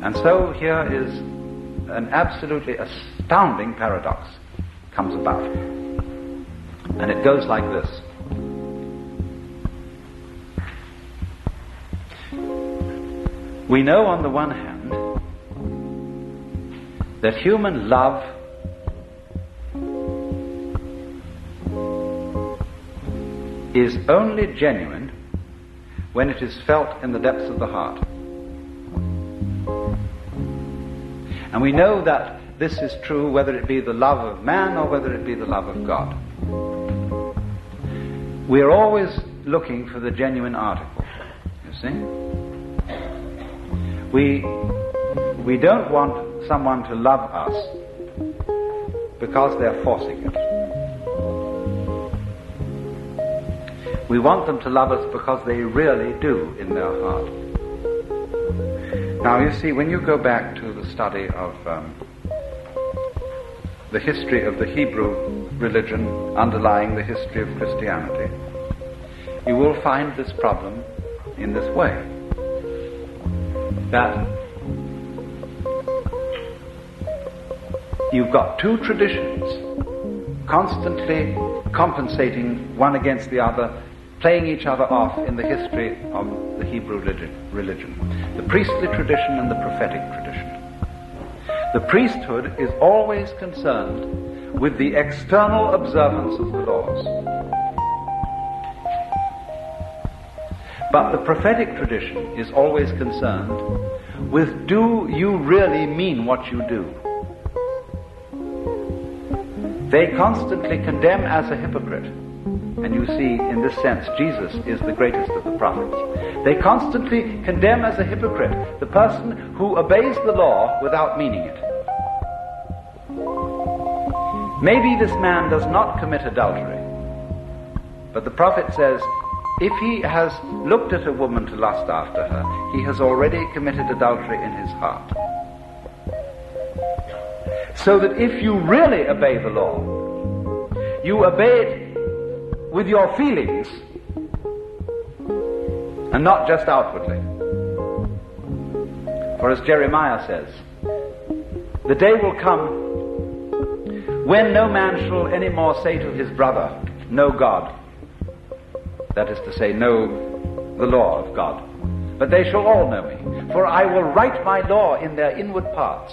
And so here is an absolutely astounding paradox comes about. And it goes like this. We know on the one hand that human love is only genuine when it is felt in the depths of the heart. And we know that this is true whether it be the love of man or whether it be the love of God. We are always looking for the genuine article, you see. We don't want someone to love us because they're forcing it. We want them to love us because they really do in their heart. Now you see, when you go back to the study of the history of the Hebrew religion underlying the history of Christianity, you will find this problem in this way. That you've got two traditions constantly compensating one against the other, playing each other off in the history of the Hebrew religion. The priestly tradition and the prophetic tradition. The priesthood is always concerned with the external observance of the laws. But the prophetic tradition is always concerned with, do you really mean what you do? They constantly condemn as a hypocrite. And you see, in this sense, Jesus is the greatest of the prophets. They constantly condemn as a hypocrite the person who obeys the law without meaning it. Maybe this man does not commit adultery, but the prophet says, if he has looked at a woman to lust after her, he has already committed adultery in his heart. So that if you really obey the law, you obey it with your feelings and not just outwardly. For as Jeremiah says, the day will come when no man shall any more say to his brother, know God. That is to say, know the law of God. But they shall all know me, for I will write my law in their inward parts.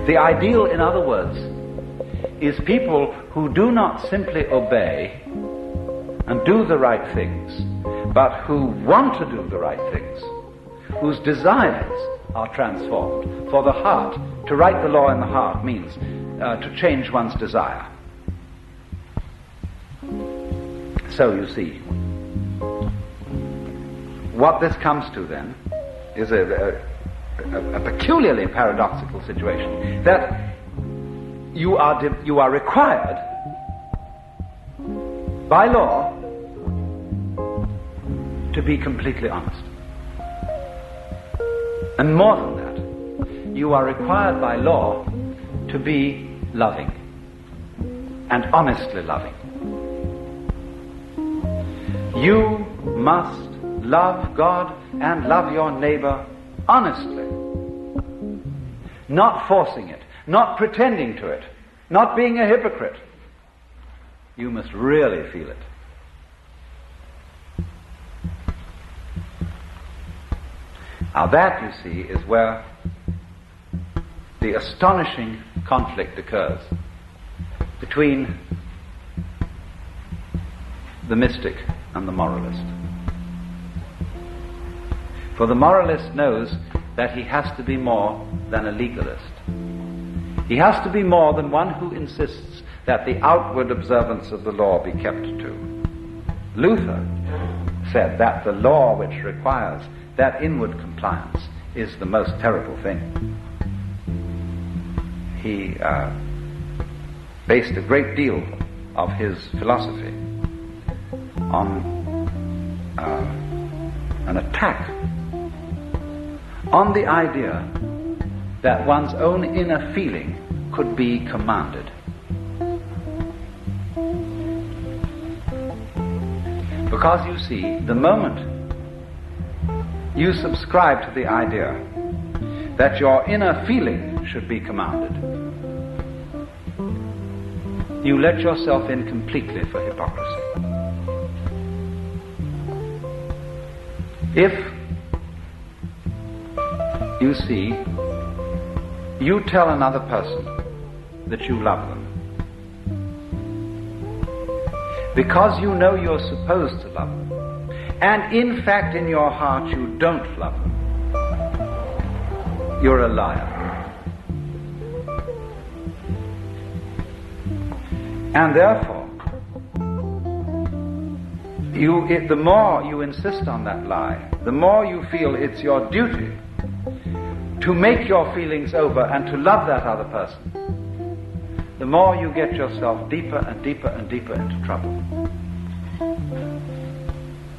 The ideal, in other words, is people who do not simply obey and do the right things, but who want to do the right things, whose desires are transformed. For the heart, to write the law in the heart means to change one's desire. So you see, what this comes to then is a peculiarly paradoxical situation, that you are required by law to be completely honest. And more than that, you are required by law to be loving and honestly loving. You must love God and love your neighbor honestly, not forcing it, not pretending to it, not being a hypocrite. You must really feel it. Now that, you see, is where the astonishing conflict occurs between the mystic and the moralist. For the moralist knows that he has to be more than a legalist. He has to be more than one who insists that the outward observance of the law be kept to. Luther said that the law which requires that inward compliance is the most terrible thing. He based a great deal of his philosophy on an attack on the idea that one's own inner feeling could be commanded. Because you see, the moment you subscribe to the idea that your inner feeling should be commanded, you let yourself in completely for hypocrisy. If you see, you tell another person that you love them, because you know you're supposed to love them, and in fact in your heart you don't love them, you're a liar. And therefore, the more you insist on that lie, the more you feel it's your duty to make your feelings over and to love that other person, the more you get yourself deeper and deeper and deeper into trouble.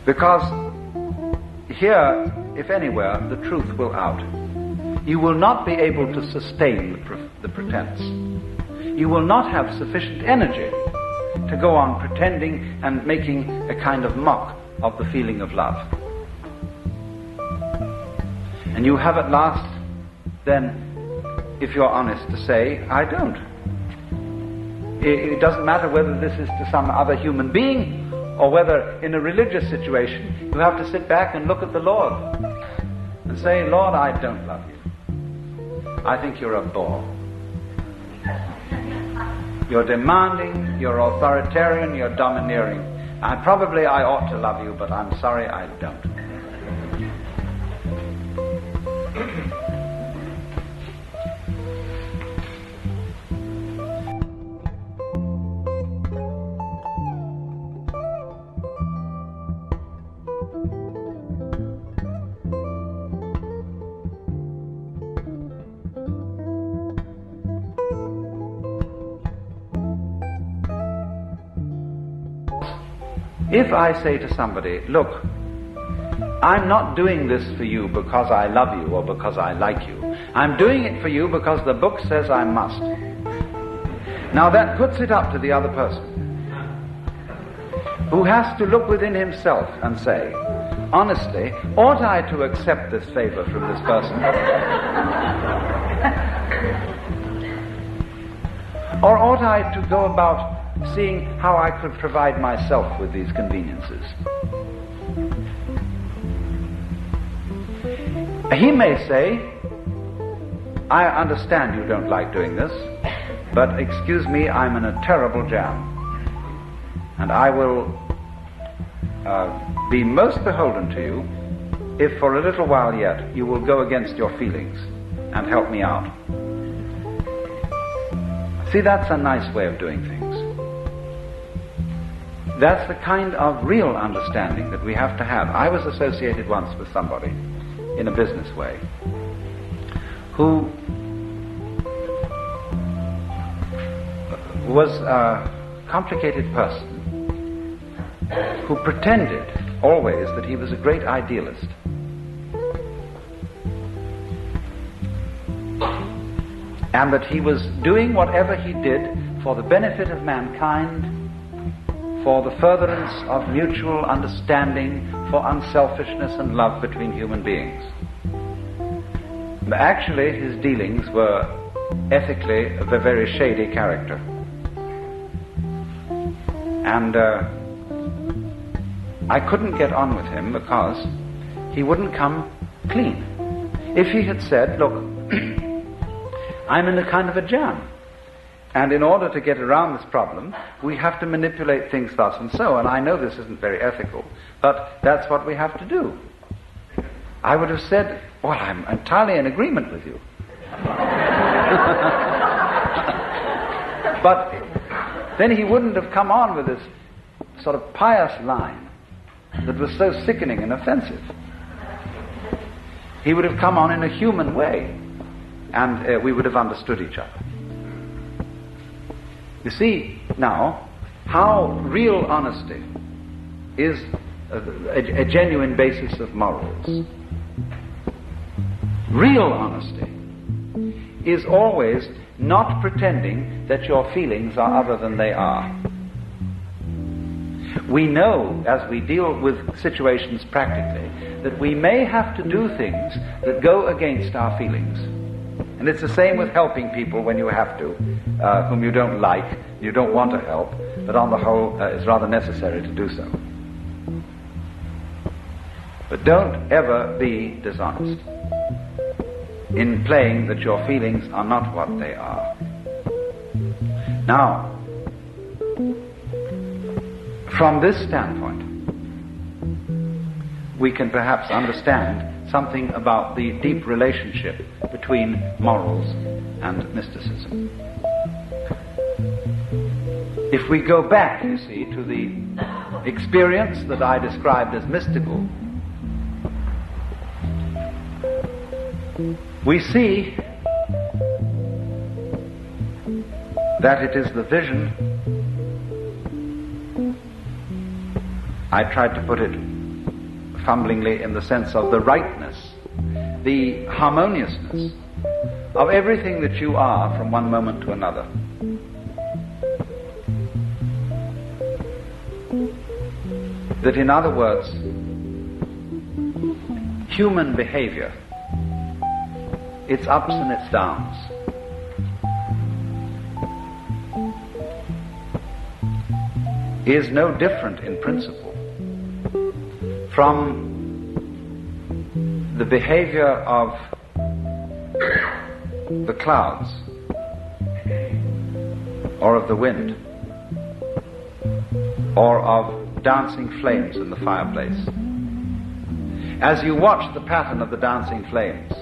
Because here, if anywhere, the truth will out. You will not be able to sustain the pretense. You will not have sufficient energy to go on pretending and making a kind of mock of the feeling of love. And you have at last, then, if you're honest, to say, I don't. It doesn't matter whether this is to some other human being or whether in a religious situation you have to sit back and look at the Lord and say, Lord, I don't love you. I think you're a bore. You're demanding, you're authoritarian, you're domineering. And probably I ought to love you, but I'm sorry I don't. If I say to somebody, look, I'm not doing this for you because I love you or because I like you. I'm doing it for you because the book says I must. Now that puts it up to the other person, who has to look within himself and say, honestly, ought I to accept this favor from this person? Or ought I to go about seeing how I could provide myself with these conveniences? He may say, I understand you don't like doing this, but excuse me, I'm in a terrible jam, and I will be most beholden to you if for a little while yet you will go against your feelings and help me out. See, that's a nice way of doing things. That's the kind of real understanding that we have to have. I was associated once with somebody in a business way who was a complicated person who pretended always that he was a great idealist. And that he was doing whatever he did for the benefit of mankind, for the furtherance of mutual understanding, for unselfishness and love between human beings. But actually, his dealings were ethically of a very shady character. And I couldn't get on with him because he wouldn't come clean. If he had said, look, I'm in a kind of a jam, and in order to get around this problem, we have to manipulate things thus and so, and I know this isn't very ethical, but that's what we have to do. I would have said, well, I'm entirely in agreement with you. But then he wouldn't have come on with this sort of pious line that was so sickening and offensive. He would have come on in a human way, and we would have understood each other. You see now how real honesty is a genuine basis of morals. Real honesty is always not pretending that your feelings are other than they are. We know, as we deal with situations practically, that we may have to do things that go against our feelings. And it's the same with helping people when you have to, whom you don't like, you don't want to help, but on the whole it's rather necessary to do so. But don't ever be dishonest in playing that your feelings are not what they are. Now, from this standpoint, we can perhaps understand something about the deep relationship between morals and mysticism. If we go back, you see, to the experience that I described as mystical, we see that it is the vision, I tried to put it fumblingly in the sense of the rightness, the harmoniousness of everything that you are from one moment to another. That, in other words, human behavior, its ups and its downs, is no different in principle from the behavior of the clouds or of the wind or of dancing flames in the fireplace. As you watch the pattern of the dancing flames,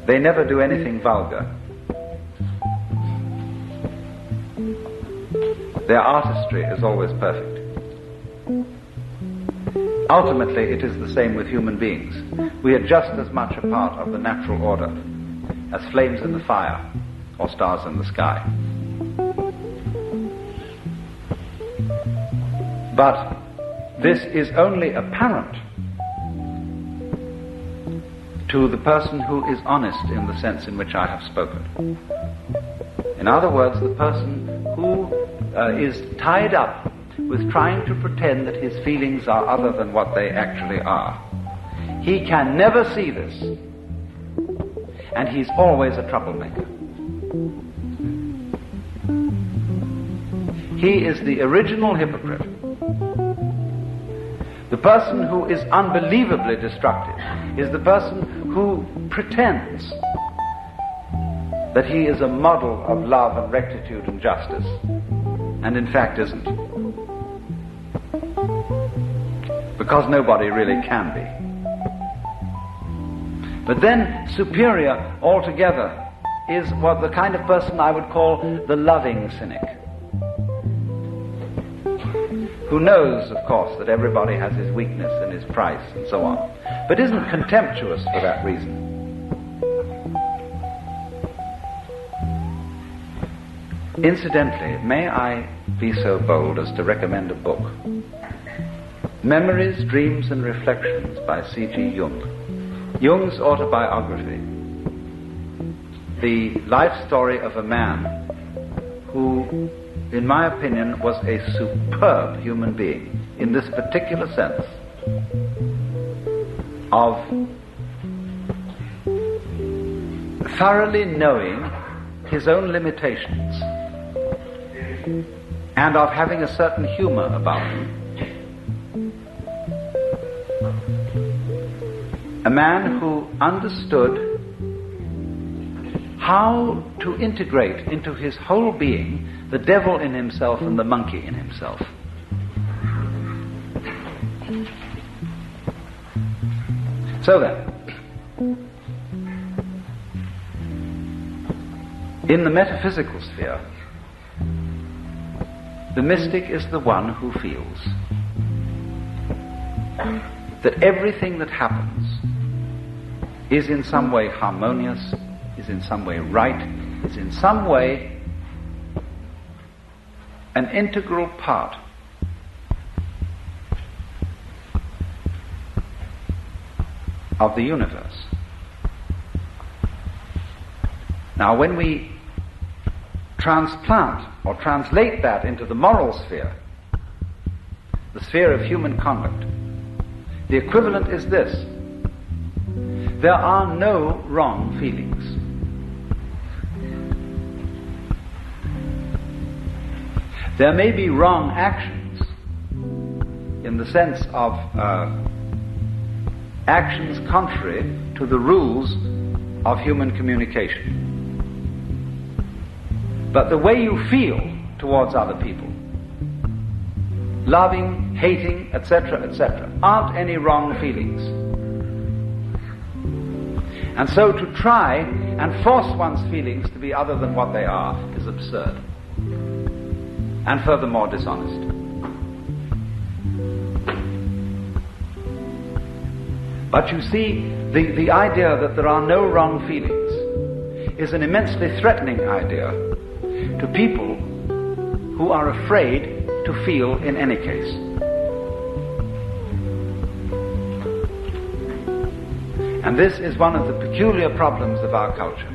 they never do anything vulgar. Their artistry is always perfect. Ultimately, it is the same with human beings. We are just as much a part of the natural order as flames in the fire or stars in the sky. But this is only apparent to the person who is honest in the sense in which I have spoken. In other words, the person who is tied up with trying to pretend that his feelings are other than what they actually are. He can never see this, and he's always a troublemaker. He is the original hypocrite. The person who is unbelievably destructive is the person who pretends that he is a model of love and rectitude and justice, and in fact isn't. Because nobody really can be. But then superior altogether is what the kind of person I would call the loving cynic, who knows, of course, that everybody has his weakness and his price and so on, but isn't contemptuous for that reason. Incidentally, may I be so bold as to recommend a book, Memories, Dreams and Reflections by C.G. Jung. Jung's autobiography, the life story of a man who, in my opinion, was a superb human being in this particular sense of thoroughly knowing his own limitations and of having a certain humor about him. A man who understood how to integrate into his whole being the devil in himself and the monkey in himself. So then, in the metaphysical sphere, the mystic is the one who feels that everything that happens is in some way harmonious, is in some way right, is in some way an integral part of the universe. Now, when we transplant or translate that into the moral sphere, the sphere of human conduct, The equivalent is this: there are no wrong feelings. There may be wrong actions in the sense of actions contrary to the rules of human communication. But the way you feel towards other people, loving, hating, etc., etc., aren't any wrong feelings. And so to try and force one's feelings to be other than what they are is absurd, and furthermore dishonest. But you see, the idea that there are no wrong feelings is an immensely threatening idea to people who are afraid to feel in any case. And this is one of the peculiar problems of our culture,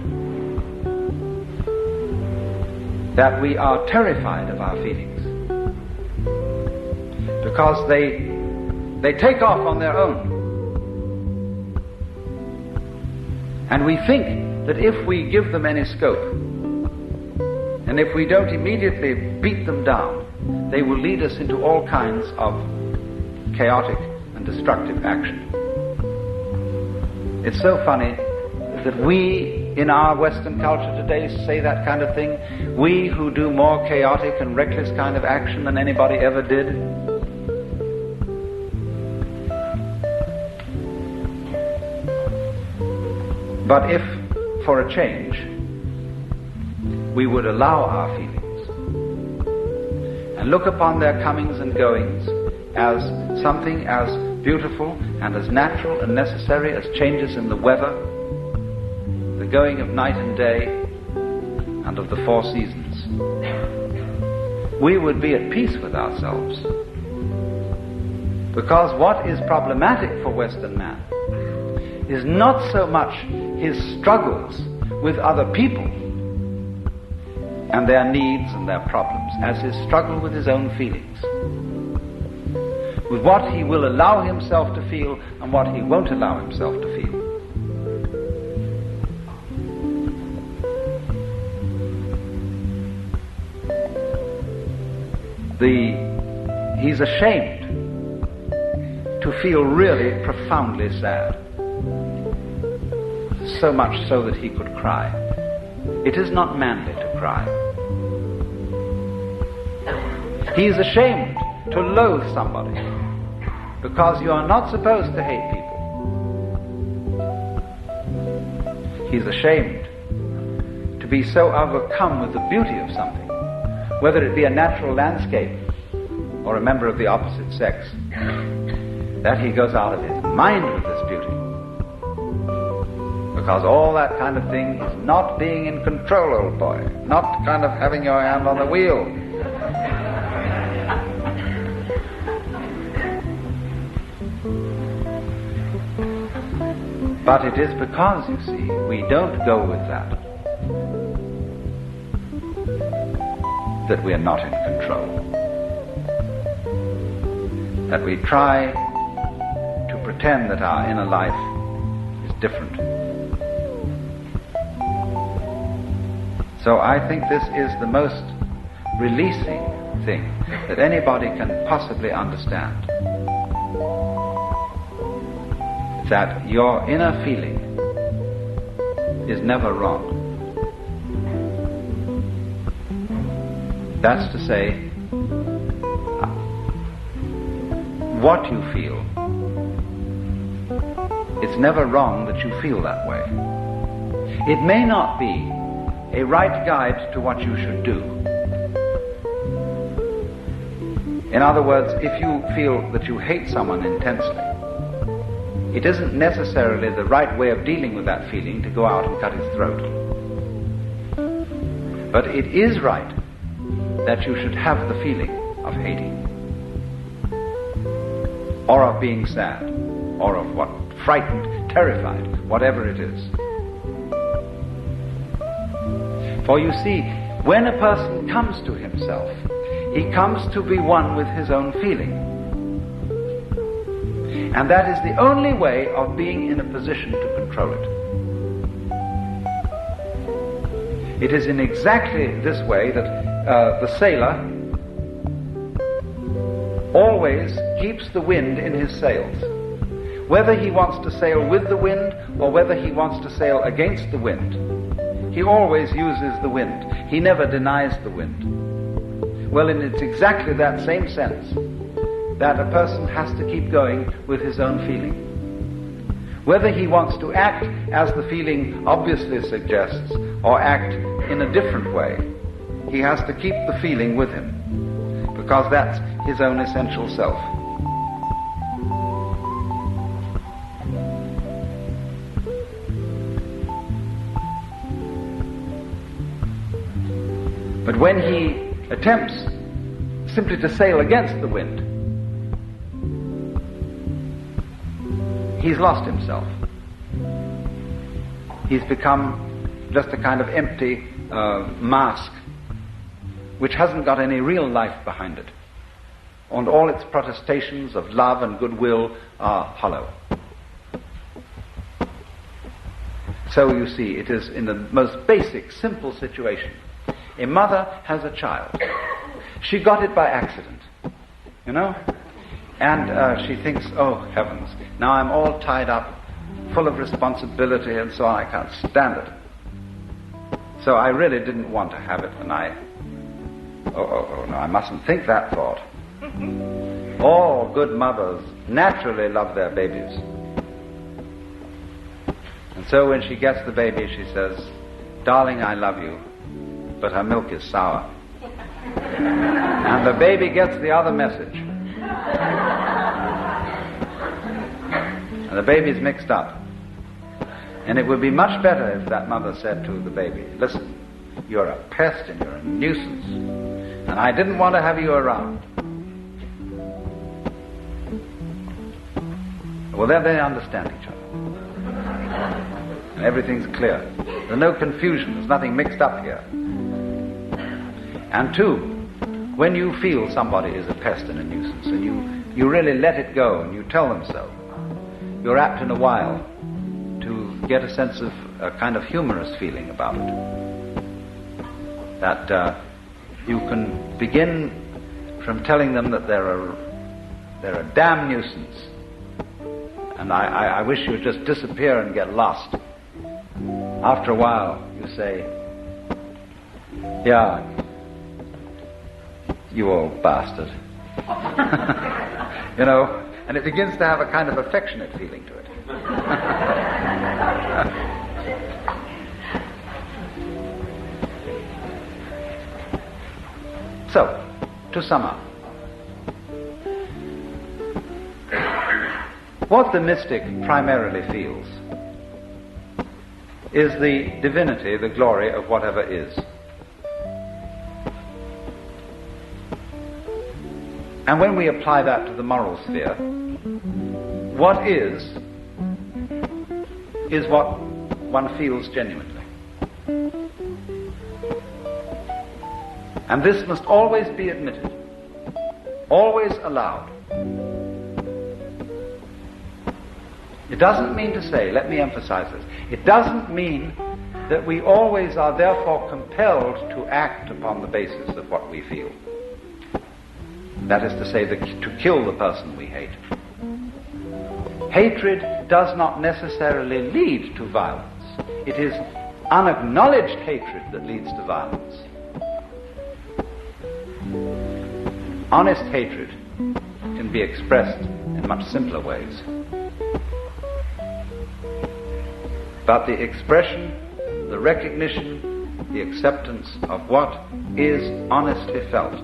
that we are terrified of our feelings because they take off on their own. And we think that if we give them any scope, and if we don't immediately beat them down, they will lead us into all kinds of chaotic and destructive action. It's so funny that we in our Western culture today say that kind of thing. We who do more chaotic and reckless kind of action than anybody ever did. But if, for a change, we would allow our feelings and look upon their comings and goings as something as beautiful and as natural and necessary as changes in the weather, the going of night and day, and of the four seasons, we would be at peace with ourselves. Because what is problematic for Western man is not so much his struggles with other people and their needs and their problems as his struggle with his own feelings, with what he will allow himself to feel and what he won't allow himself to feel. He's ashamed to feel really profoundly sad, so much so that he could cry. It is not manly to cry. He is ashamed to loathe somebody, because you are not supposed to hate people. He's ashamed to be so overcome with the beauty of something, whether it be a natural landscape or a member of the opposite sex, that he goes out of his mind with this beauty. Because all that kind of thing is not being in control, old boy, not kind of having your hand on the wheel. But it is because, you see, we don't go with that we are not in control. That we try to pretend that our inner life is different. So I think this is the most releasing thing that anybody can possibly understand. That your inner feeling is never wrong. That's to say, what you feel, it's never wrong that you feel that way. It may not be a right guide to what you should do. In other words, if you feel that you hate someone intensely, it isn't necessarily the right way of dealing with that feeling to go out and cut his throat. But it is right that you should have the feeling of hating, or of being sad, or of what, frightened, terrified, whatever it is. For you see, when a person comes to himself, he comes to be one with his own feeling. And that is the only way of being in a position to control it. It is in exactly this way that the sailor always keeps the wind in his sails. Whether he wants to sail with the wind or whether he wants to sail against the wind, he always uses the wind. He never denies the wind. Well, and it's exactly that same sense that a person has to keep going with his own feeling. Whether he wants to act as the feeling obviously suggests or act in a different way, he has to keep the feeling with him, because that's his own essential self. But when he attempts simply to sail against the wind, he's lost himself. He's become just a kind of empty mask which hasn't got any real life behind it. And all its protestations of love and goodwill are hollow. So you see, it is in the most basic, simple situation. A mother has a child. She got it by accident, you know? And she thinks, oh heavens, now I'm all tied up, full of responsibility and so on, I can't stand it. So I really didn't want to have it, and no, I mustn't think that thought. All good mothers naturally love their babies. And so when she gets the baby, she says, darling, I love you, but her milk is sour. And the baby gets the other message. And the baby's mixed up. And it would be much better if that mother said to the baby, listen, you're a pest and you're a nuisance, and I didn't want to have you around. Well, then they understand each other. And everything's clear. There's no confusion. There's nothing mixed up here. And two, when you feel somebody is a pest and a nuisance, and you really let it go and you tell them so, you're apt in a while to get a sense of a kind of humorous feeling about it. That you can begin from telling them that they're a damn nuisance, and I wish you would just disappear and get lost. After a while, you say, yeah, you old bastard. You know, and it begins to have a kind of affectionate feeling to it. So, to sum up, what the mystic primarily feels is the divinity, the glory of whatever is. And when we apply that to the moral sphere, what is what one feels genuinely. And this must always be admitted, always allowed. It doesn't mean to say, let me emphasize this, it doesn't mean that we always are therefore compelled to act upon the basis of what we feel. That is to say, to kill the person we hate. Hatred does not necessarily lead to violence. It is unacknowledged hatred that leads to violence. Honest hatred can be expressed in much simpler ways. But the expression, the recognition, the acceptance of what is honestly felt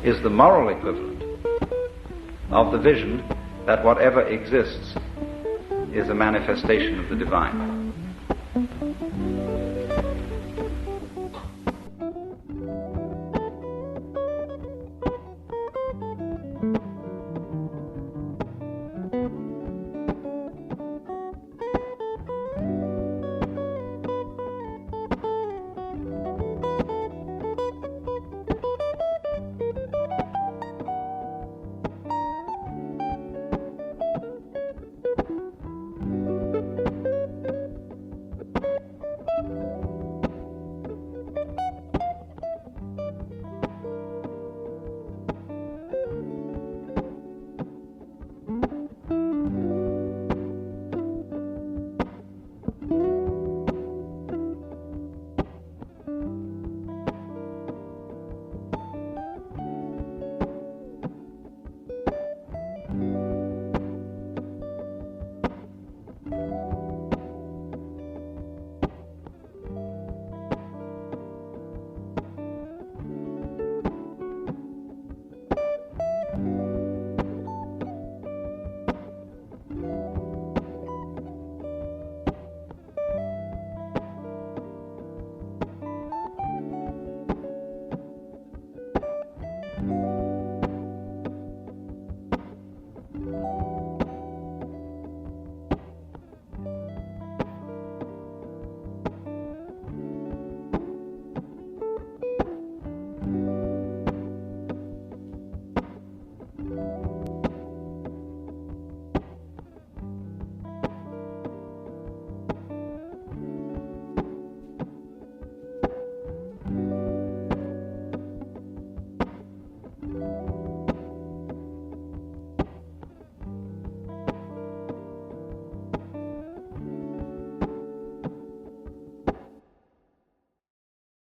is the moral equivalent of the vision that whatever exists is a manifestation of the divine.